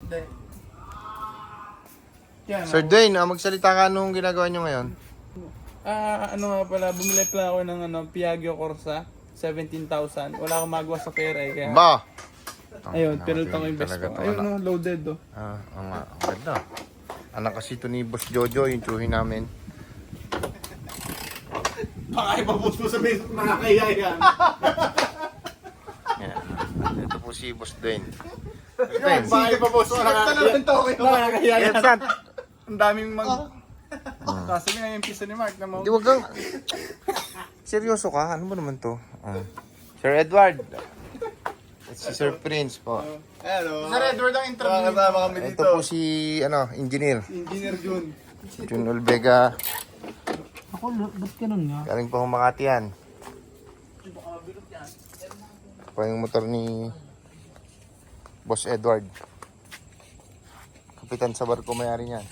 Hindi. Yan, Sir Dwayne, magsalita ka anong ginagawa nyo ngayon? ano nga pala, bumili pala ako ng Piaggio Corsa, 17,000. Wala akong magawa sa pera eh, kaya... Ba! Ayun, pinultang ko yung best ko. Ayun, loaded oh. Ang ganda. Anak kasi ito ni Boss Jojo, yung tsuhin namin. Baka ipapos mo sa Facebook, nakakaya yan. Yan. Ito po si Boss Dwayne. Baka ipapos mo, nakakaya yan. San? Ang daming Kasi nga yung pisa ni Mark na mo. Di wag kang... Seryoso ka? Ano ba naman to? Sir Edward. Si Sir Prince po. Hello. Sir Edward ang interview. Kasama kami dito. Ito po si, engineer. Engineer Jun. Jun Olvega. Ako, ba't ganun nga? Galing pa Makati yan. Ito po yung motor ni Boss Edward. Kapitan sa barko may-ari niyan.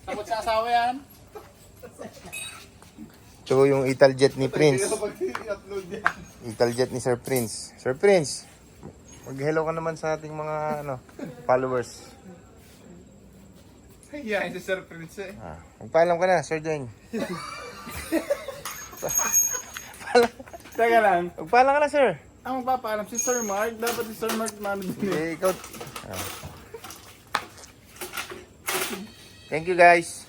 Takot sa asawa yan. Tsaka yung Italjet ni Prince. Italjet ni Sir Prince. Sir Prince, mag-hello ka naman sa ating mga followers. Yan si Sir Prince eh. Magpaalam ka na, Sir Dwayne. Teka lang. Magpaalam ka na, Sir. Ang magpapaalam si Sir Mark. Dapat si Sir Mark manood din eh. Ikaw. Thank you, guys.